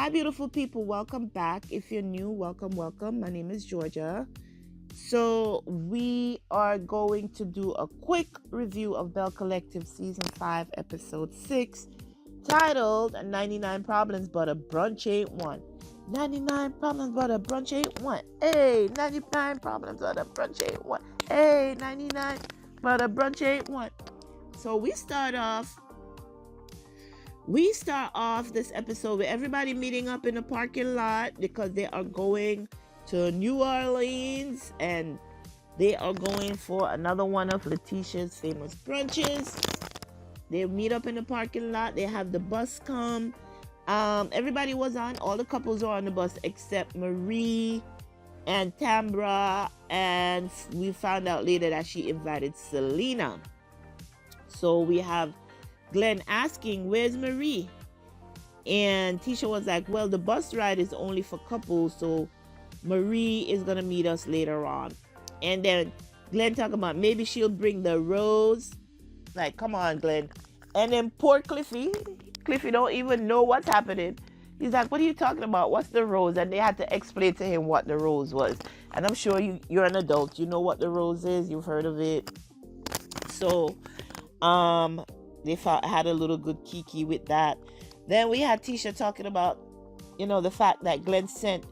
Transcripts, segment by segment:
Hi, beautiful people. Welcome back. If you're new, welcome. My name is Georgia. So, we are going to do a quick review of Belle Collective Season 5, Episode 6, titled 99 Problems But a Brunch Ain't One. 99 problems but a brunch ain't one. Hey, 99 problems but a brunch ain't one. Hey, 99 but a brunch ain't one. So, we start off this episode with everybody meeting up in the parking lot because they are going to New Orleans and they are going for another one of Letitia's famous brunches. They meet up in the parking lot. They have the bus come. Everybody was on. All the couples are on the bus except Marie and Tambra. And we found out later that she invited Selena. So we have Glenn asking, where's Marie? And Tisha was like, well, the bus ride is only for couples, so Marie is going to meet us later on. And then Glenn talking about maybe she'll bring the rose. Like, come on, Glenn. And then poor Cliffy don't even know what's happening. He's like, what are you talking about? What's the rose? And they had to explain to him what the rose was. And I'm sure you're an adult. You know what the rose is. You've heard of it. So, they had a little good kiki with that. Then we had Tisha talking about, the fact that Glenn sent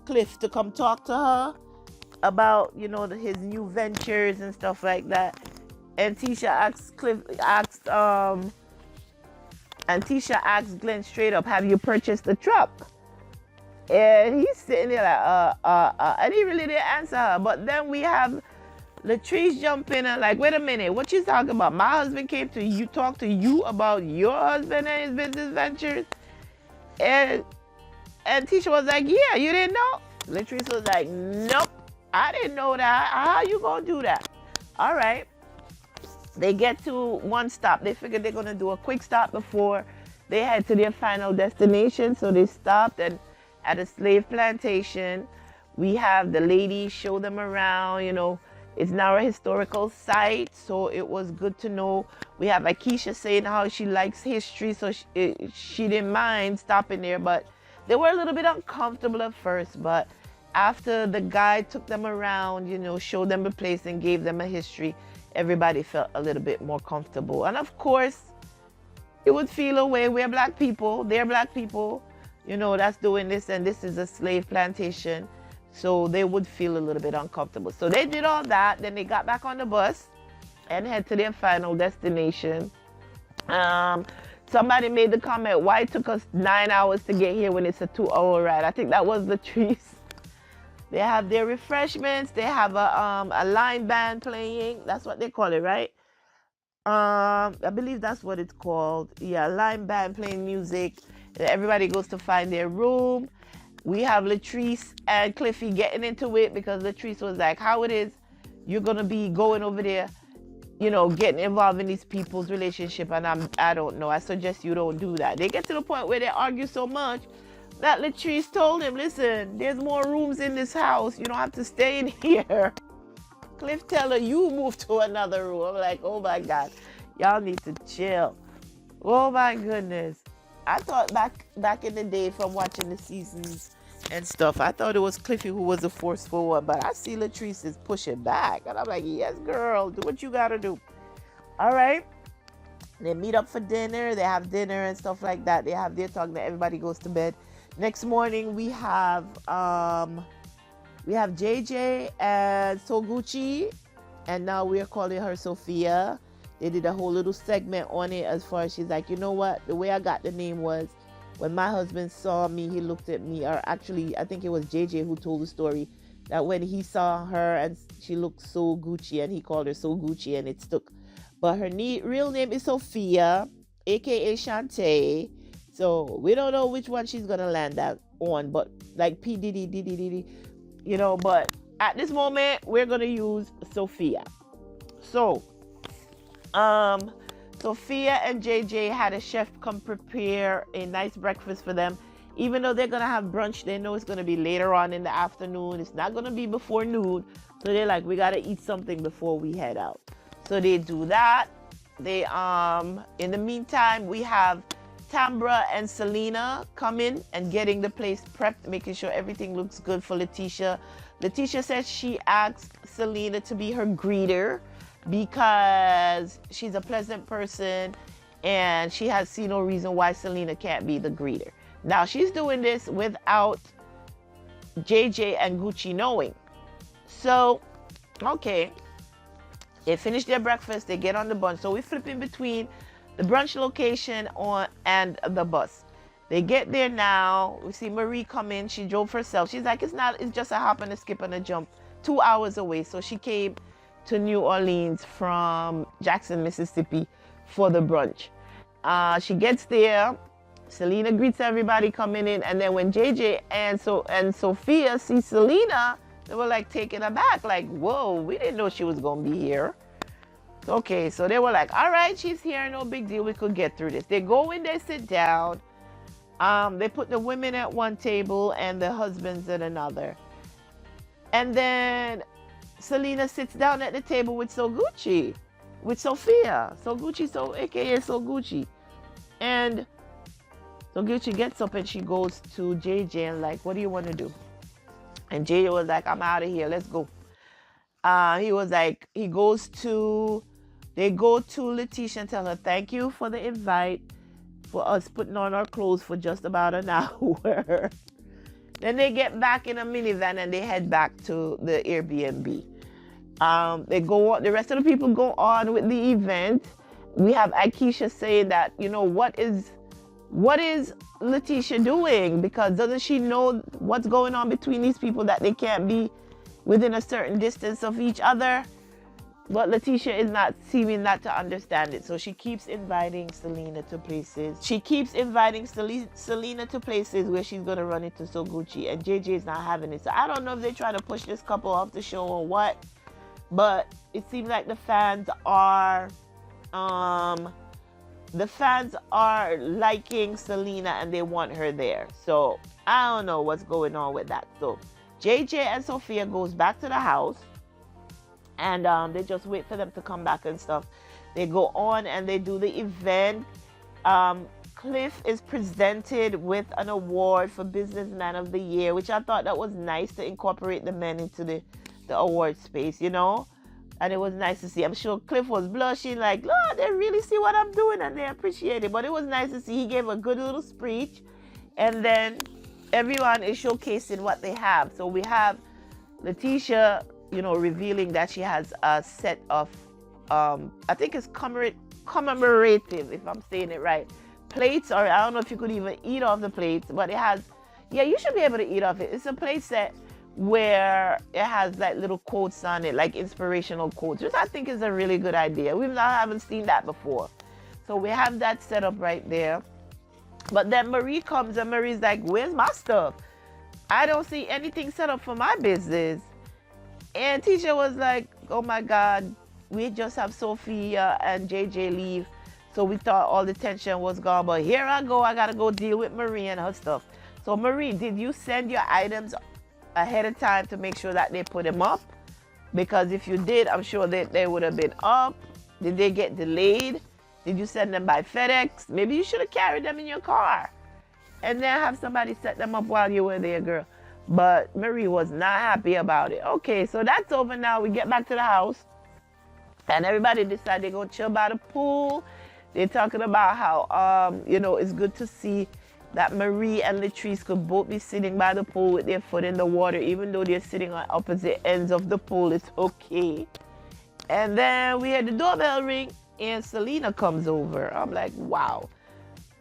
Cliff to come talk to her about, his new ventures and stuff like that. And Tisha asked Glenn straight up, have you purchased the truck? And he's sitting there like, and he really didn't answer her. But then we have Latrice jump in and like, wait a minute, what you talking about? My husband came to you, talk to you about your husband and his business ventures. And Tisha was like, yeah, you didn't know? Latrice was like, nope, I didn't know that. How you gonna do that? All right. They get to one stop. They figured they're gonna do a quick stop before they head to their final destination. So they stopped at a slave plantation. We have the ladies show them around, It's now a historical site, so it was good to know. We have Akeisha saying how she likes history, so she didn't mind stopping there, but they were a little bit uncomfortable at first. But after the guide took them around, showed them the place and gave them a history, everybody felt a little bit more comfortable. And of course, it would feel a way. We're black people, they're black people, that's doing this, and this is a slave plantation. So they would feel a little bit uncomfortable. So they did all that. Then they got back on the bus and head to their final destination. Somebody made the comment, why it took us 9 hours to get here when it's a 2-hour ride? I think that was Latrice. They have their refreshments. They have a line band playing. That's what they call it, right? I believe that's what it's called. Yeah, line band playing music. Everybody goes to find their room. We have Latrice and Cliffy getting into it because Latrice was like, how it is you're going to be going over there, getting involved in these people's relationship. And I don't know. I suggest you don't do that. They get to the point where they argue so much that Latrice told him, listen, there's more rooms in this house. You don't have to stay in here. Cliff tell her, you move to another room. I'm like, oh my God, y'all need to chill. Oh my goodness. I thought back in the day from watching the seasons and stuff, I thought it was Cliffy who was the forceful one, but I see Latrice is pushing back. And I'm like, yes, girl, do what you gotta do. All right. They meet up for dinner. They have dinner and stuff like that. They have their talk. Everybody goes to bed. Next morning, we have JJ and Soguchi, and now we are calling her Sophia. They did a whole little segment on it as far as she's like, you know what? The way I got the name was when my husband saw me, he looked at me, or actually, I think it was JJ who told the story that when he saw her and she looked so Gucci and he called her so Gucci and it stuck. But her real name is Sophia, aka Shantae. So we don't know which one she's going to land that on, but like P. Diddy, but at this moment, we're going to use Sophia. So, Sophia and JJ had a chef come prepare a nice breakfast for them. Even though they're going to have brunch, they know it's going to be later on in the afternoon. It's not going to be before noon. So they're like, we got to eat something before we head out. So they do that. They, in the meantime, we have Tambra and Selena coming and getting the place prepped, making sure everything looks good for Letitia. Letitia says she asked Selena to be her greeter because she's a pleasant person and she has seen no reason why Selena can't be the greeter. Now, she's doing this without JJ and Gucci knowing. So, okay. They finish their breakfast, they get on the bus. So we flip in between the brunch location and the bus. They get there now. We see Marie come in. She drove herself. She's like, it's just a hop and a skip and a jump. 2 hours away. So she came to New Orleans from Jackson, Mississippi for the brunch. She gets there. Selena greets everybody coming in. And then when JJ and Sophia see Selena, they were like taken aback. Like, whoa, we didn't know she was going to be here. Okay, so they were like, all right, she's here. No big deal. We could get through this. They go in, they sit down. They put the women at one table and the husbands at another. And then Selena sits down at the table with Soguchi, with Sophia. Soguchi, aka Soguchi. And Soguchi gets up and she goes to JJ and like, what do you want to do? And JJ was like, I'm out of here. Let's go. He was like, they go to Letitia and tell her, thank you for the invite, for us putting on our clothes for just about an hour. Then they get back in a minivan and they head back to the Airbnb. The rest of the people go on with the event. We have Akeisha saying that, what is Letitia doing? Because doesn't she know what's going on between these people, that they can't be within a certain distance of each other? But Letitia is not seeming not to understand it. So she keeps inviting Selena to places. Selena to places where she's going to run into Soguchi. And JJ is not having it. So I don't know if they're trying to push this couple off the show or what. But it seems like the fans are liking Selena and they want her there. So I don't know what's going on with that. So JJ and Sophia goes back to the house. And they just wait for them to come back and stuff. They go on and they do the event. Cliff is presented with an award for Businessman of the Year, which I thought that was nice to incorporate the men into the award space, And it was nice to see. I'm sure Cliff was blushing like, Lord, they really see what I'm doing and they appreciate it. But it was nice to see. He gave a good little speech. And then everyone is showcasing what they have. So we have Letitia, revealing that she has a set of, I think it's commemorative, if I'm saying it right, plates, or I don't know if you could even eat off the plates, but it has, you should be able to eat off it. It's a plate set where it has like little quotes on it, like inspirational quotes, which I think is a really good idea. Haven't seen that before. So we have that set up right there. But then Marie comes and Marie's like, where's my stuff? I don't see anything set up for my business. And Tisha was like, oh my God, we just have Sophia and JJ leave. So we thought all the tension was gone. But here I go. I got to go deal with Marie and her stuff. So Marie, did you send your items ahead of time to make sure that they put them up? Because if you did, I'm sure that they would have been up. Did they get delayed? Did you send them by FedEx? Maybe you should have carried them in your car. And then have somebody set them up while you were there, girl. But Marie was not happy about it. Okay, so that's over now. We get back to the house. And everybody decided they're going to chill by the pool. They're talking about how, it's good to see that Marie and Latrice could both be sitting by the pool with their foot in the water. Even though they're sitting on opposite ends of the pool, it's okay. And then we had the doorbell ring and Selena comes over. I'm like, wow.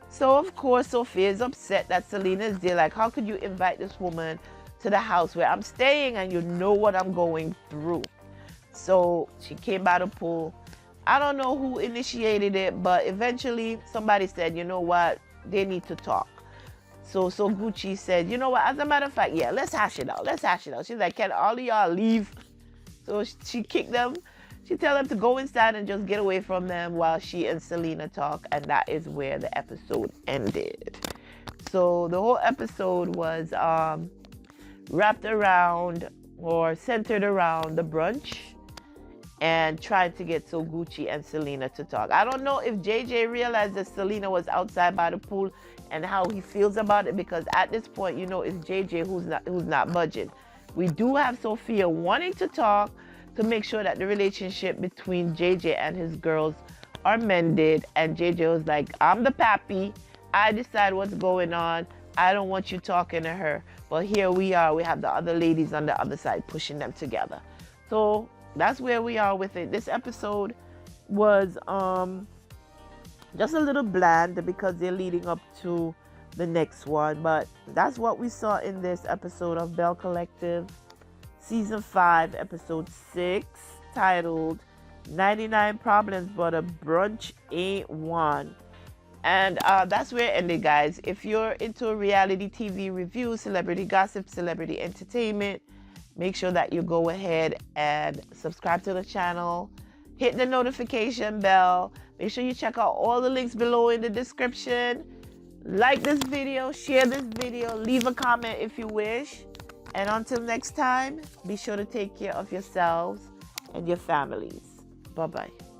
So, of course, Sophia is upset that Selena is there. Like, how could you invite this woman to the house where I'm staying and you know what I'm going through? So she came by the pool. I don't know who initiated it, but eventually somebody said, you know what, they need to talk. So Gucci said, you know what, as a matter of fact, let's hash it out. She's like, can all of y'all leave? So she kicked them. She tell them to go inside and just get away from them while she and Selena talk. And that is where the episode ended. So the whole episode was wrapped around or centered around the brunch and trying to get so Gucci and Selena to talk. I don't know if JJ realized that Selena was outside by the pool and how he feels about it, because at this point, you know, it's JJ who's not budging. We do have Sophia wanting to talk to make sure that the relationship between JJ and his girls are mended, and JJ was like, I'm the pappy. I decide what's going on. I don't want you talking to her. But here we are. We have the other ladies on the other side pushing them together. So that's where we are with it. This episode was just a little bland because they're leading up to the next one. But that's what we saw in this episode of Belle Collective, Season 5, Episode 6, titled 99 Problems But a Brunch Ain't One. And that's where it ended, guys. If you're into reality TV reviews, celebrity gossip, celebrity entertainment, make sure that you go ahead and subscribe to the channel. Hit the notification bell. Make sure you check out all the links below in the description. Like this video, share this video, leave a comment if you wish. And until next time, be sure to take care of yourselves and your families. Bye-bye.